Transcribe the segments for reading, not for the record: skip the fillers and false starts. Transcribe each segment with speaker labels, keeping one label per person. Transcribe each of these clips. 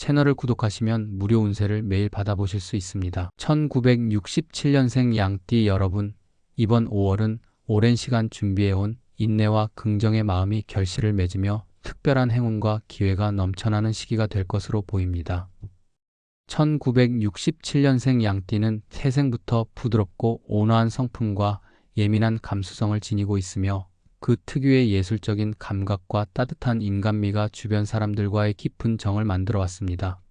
Speaker 1: 채널을 구독하시면 무료 운세를 매일 받아보실 수 있습니다. 1967년생 양띠 여러분, 이번 5월은 오랜 시간 준비해온 인내와 긍정의 마음이 결실을 맺으며 특별한 행운과 기회가 넘쳐나는 시기가 될 것으로 보입니다. 1967년생 양띠는 태생부터 부드럽고 온화한 성품과 예민한 감수성을 지니고 있으며 그 특유의 예술적인 감각과 따뜻한 인간미가 주변 사람들과의 깊은 정을 만들어 왔습니다.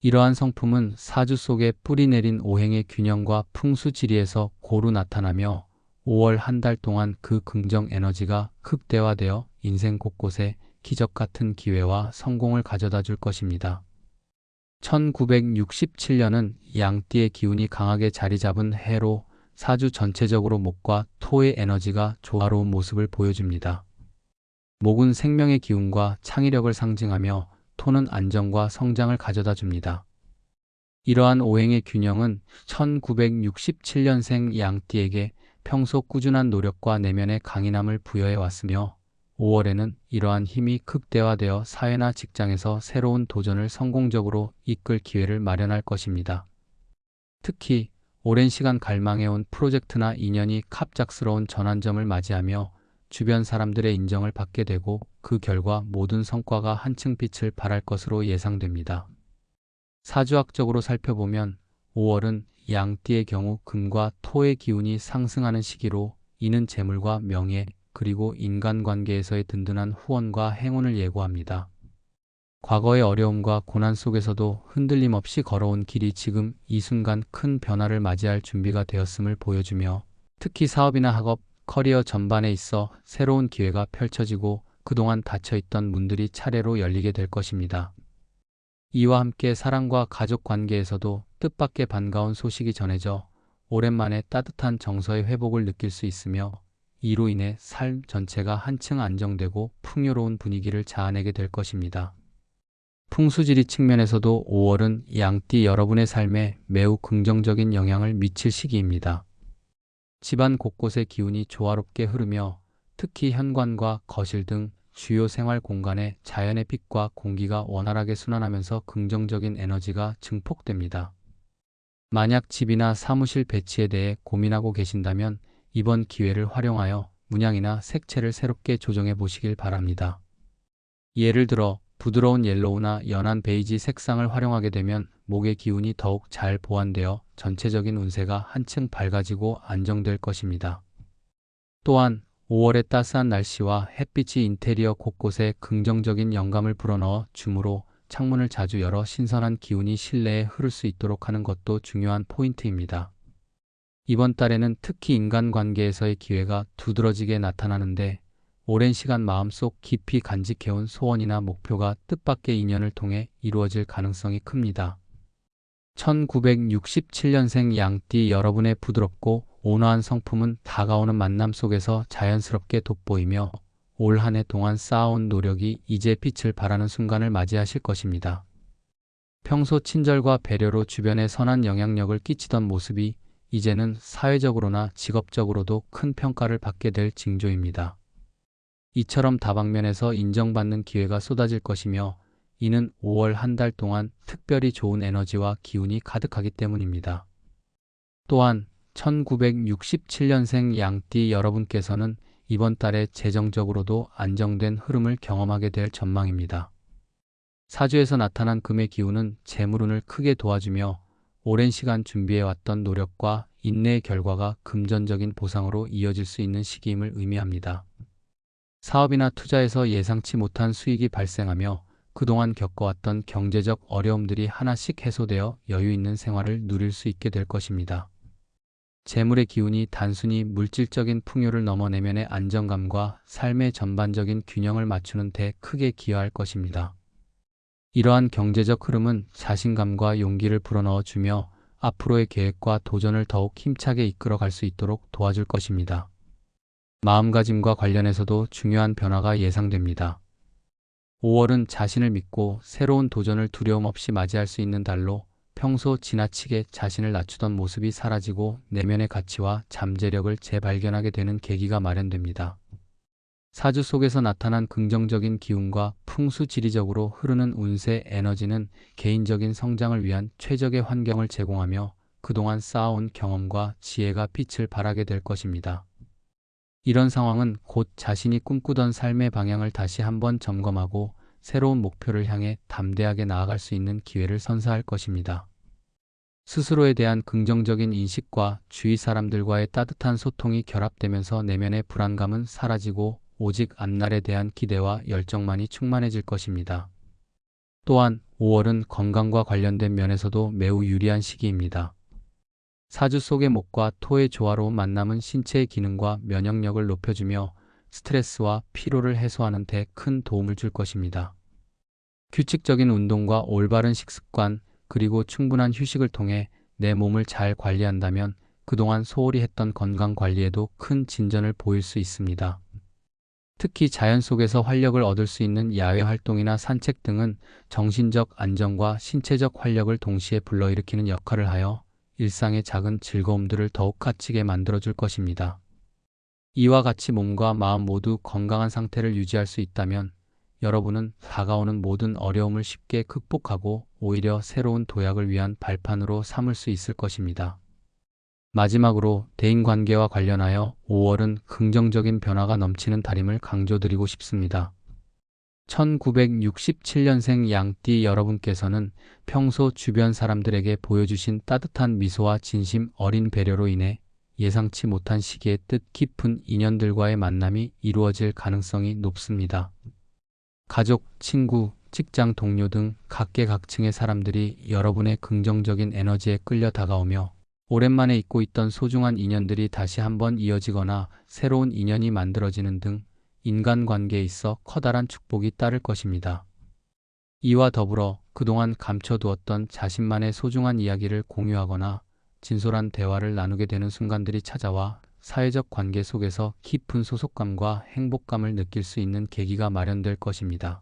Speaker 1: 이러한 성품은 사주 속에 뿌리내린 오행의 균형과 풍수지리에서 고루 나타나며 5월 한 달 동안 그 긍정 에너지가 극대화되어 인생 곳곳에 기적 같은 기회와 성공을 가져다 줄 것입니다. 1967년은 양띠의 기운이 강하게 자리 잡은 해로 사주 전체적으로 목과 토의 에너지가 조화로운 모습을 보여줍니다. 목은 생명의 기운과 창의력을 상징하며 토는 안정과 성장을 가져다 줍니다. 이러한 오행의 균형은 1967년생 양띠에게 평소 꾸준한 노력과 내면의 강인함을 부여해 왔으며 5월에는 이러한 힘이 극대화되어 사회나 직장에서 새로운 도전을 성공적으로 이끌 기회를 마련할 것입니다. 특히 오랜 시간 갈망해온 프로젝트나 인연이 갑작스러운 전환점을 맞이하며 주변 사람들의 인정을 받게 되고 그 결과 모든 성과가 한층 빛을 발할 것으로 예상됩니다. 사주학적으로 살펴보면 5월은 양띠의 경우 금과 토의 기운이 상승하는 시기로 이는 재물과 명예 그리고 인간관계에서의 든든한 후원과 행운을 예고합니다. 과거의 어려움과 고난 속에서도 흔들림 없이 걸어온 길이 지금 이 순간 큰 변화를 맞이할 준비가 되었음을 보여주며 특히 사업이나 학업, 커리어 전반에 있어 새로운 기회가 펼쳐지고 그동안 닫혀있던 문들이 차례로 열리게 될 것입니다. 이와 함께 사랑과 가족 관계에서도 뜻밖의 반가운 소식이 전해져 오랜만에 따뜻한 정서의 회복을 느낄 수 있으며 이로 인해 삶 전체가 한층 안정되고 풍요로운 분위기를 자아내게 될 것입니다. 풍수지리 측면에서도 5월은 양띠 여러분의 삶에 매우 긍정적인 영향을 미칠 시기입니다. 집안 곳곳의 기운이 조화롭게 흐르며 특히 현관과 거실 등 주요 생활 공간에 자연의 빛과 공기가 원활하게 순환하면서 긍정적인 에너지가 증폭됩니다. 만약 집이나 사무실 배치에 대해 고민하고 계신다면 이번 기회를 활용하여 문양이나 색채를 새롭게 조정해 보시길 바랍니다. 예를 들어 부드러운 옐로우나 연한 베이지 색상을 활용하게 되면 목의 기운이 더욱 잘 보완되어 전체적인 운세가 한층 밝아지고 안정될 것입니다. 또한 5월의 따스한 날씨와 햇빛이 인테리어 곳곳에 긍정적인 영감을 불어넣어 주므로 창문을 자주 열어 신선한 기운이 실내에 흐를 수 있도록 하는 것도 중요한 포인트입니다. 이번 달에는 특히 인간관계에서의 기회가 두드러지게 나타나는데 오랜 시간 마음속 깊이 간직해온 소원이나 목표가 뜻밖의 인연을 통해 이루어질 가능성이 큽니다. 1967년생 양띠 여러분의 부드럽고 온화한 성품은 다가오는 만남 속에서 자연스럽게 돋보이며 올 한 해 동안 쌓아온 노력이 이제 빛을 발하는 순간을 맞이하실 것입니다. 평소 친절과 배려로 주변에 선한 영향력을 끼치던 모습이 이제는 사회적으로나 직업적으로도 큰 평가를 받게 될 징조입니다. 이처럼 다방면에서 인정받는 기회가 쏟아질 것이며 이는 5월 한 달 동안 특별히 좋은 에너지와 기운이 가득하기 때문입니다. 또한 1967년생 양띠 여러분께서는 이번 달에 재정적으로도 안정된 흐름을 경험하게 될 전망입니다. 사주에서 나타난 금의 기운은 재물운을 크게 도와주며 오랜 시간 준비해왔던 노력과 인내의 결과가 금전적인 보상으로 이어질 수 있는 시기임을 의미합니다. 사업이나 투자에서 예상치 못한 수익이 발생하며 그동안 겪어왔던 경제적 어려움들이 하나씩 해소되어 여유 있는 생활을 누릴 수 있게 될 것입니다. 재물의 기운이 단순히 물질적인 풍요를 넘어 내면의 안정감과 삶의 전반적인 균형을 맞추는 데 크게 기여할 것입니다. 이러한 경제적 흐름은 자신감과 용기를 불어넣어 주며 앞으로의 계획과 도전을 더욱 힘차게 이끌어갈 수 있도록 도와줄 것입니다. 마음가짐과 관련해서도 중요한 변화가 예상됩니다. 5월은 자신을 믿고 새로운 도전을 두려움 없이 맞이할 수 있는 달로 평소 지나치게 자신을 낮추던 모습이 사라지고 내면의 가치와 잠재력을 재발견하게 되는 계기가 마련됩니다. 사주 속에서 나타난 긍정적인 기운과 풍수지리적으로 흐르는 운세 에너지는 개인적인 성장을 위한 최적의 환경을 제공하며 그동안 쌓아온 경험과 지혜가 빛을 발하게 될 것입니다. 이런 상황은 곧 자신이 꿈꾸던 삶의 방향을 다시 한번 점검하고 새로운 목표를 향해 담대하게 나아갈 수 있는 기회를 선사할 것입니다. 스스로에 대한 긍정적인 인식과 주위 사람들과의 따뜻한 소통이 결합되면서 내면의 불안감은 사라지고 오직 앞날에 대한 기대와 열정만이 충만해질 것입니다. 또한 5월은 건강과 관련된 면에서도 매우 유리한 시기입니다. 사주 속의 목과 토의 조화로운 만남은 신체의 기능과 면역력을 높여주며 스트레스와 피로를 해소하는 데 큰 도움을 줄 것입니다. 규칙적인 운동과 올바른 식습관, 그리고 충분한 휴식을 통해 내 몸을 잘 관리한다면 그동안 소홀히 했던 건강 관리에도 큰 진전을 보일 수 있습니다. 특히 자연 속에서 활력을 얻을 수 있는 야외 활동이나 산책 등은 정신적 안정과 신체적 활력을 동시에 불러일으키는 역할을 하여 일상의 작은 즐거움들을 더욱 갇히게 만들어줄 것입니다. 이와 같이 몸과 마음 모두 건강한 상태를 유지할 수 있다면 여러분은 다가오는 모든 어려움을 쉽게 극복하고 오히려 새로운 도약을 위한 발판으로 삼을 수 있을 것입니다. 마지막으로 대인관계와 관련하여 5월은 긍정적인 변화가 넘치는 달임을 강조드리고 싶습니다. 1967년생 양띠 여러분께서는 평소 주변 사람들에게 보여주신 따뜻한 미소와 진심 어린 배려로 인해 예상치 못한 시기에 뜻깊은 인연들과의 만남이 이루어질 가능성이 높습니다. 가족, 친구, 직장 동료 등 각계각층의 사람들이 여러분의 긍정적인 에너지에 끌려 다가오며 오랜만에 잊고 있던 소중한 인연들이 다시 한번 이어지거나 새로운 인연이 만들어지는 등 인간관계에 있어 커다란 축복이 따를 것입니다. 이와 더불어 그동안 감춰두었던 자신만의 소중한 이야기를 공유하거나 진솔한 대화를 나누게 되는 순간들이 찾아와 사회적 관계 속에서 깊은 소속감과 행복감을 느낄 수 있는 계기가 마련될 것입니다.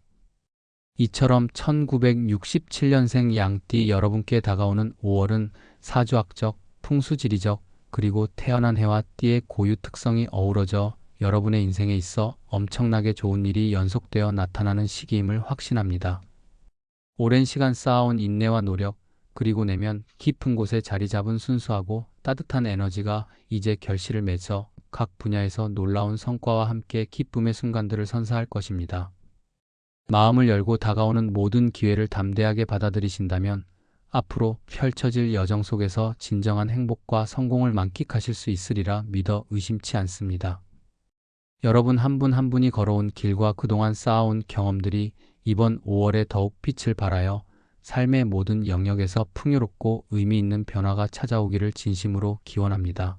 Speaker 1: 이처럼 1967년생 양띠 여러분께 다가오는 5월은 사주학적, 풍수지리적, 그리고 태어난 해와 띠의 고유 특성이 어우러져 여러분의 인생에 있어 엄청나게 좋은 일이 연속되어 나타나는 시기임을 확신합니다. 오랜 시간 쌓아온 인내와 노력, 그리고 내면 깊은 곳에 자리 잡은 순수하고 따뜻한 에너지가 이제 결실을 맺어 각 분야에서 놀라운 성과와 함께 기쁨의 순간들을 선사할 것입니다. 마음을 열고 다가오는 모든 기회를 담대하게 받아들이신다면 앞으로 펼쳐질 여정 속에서 진정한 행복과 성공을 만끽하실 수 있으리라 믿어 의심치 않습니다. 여러분 한 분 한 분이 걸어온 길과 그동안 쌓아온 경험들이 이번 5월에 더욱 빛을 발하여 삶의 모든 영역에서 풍요롭고 의미 있는 변화가 찾아오기를 진심으로 기원합니다.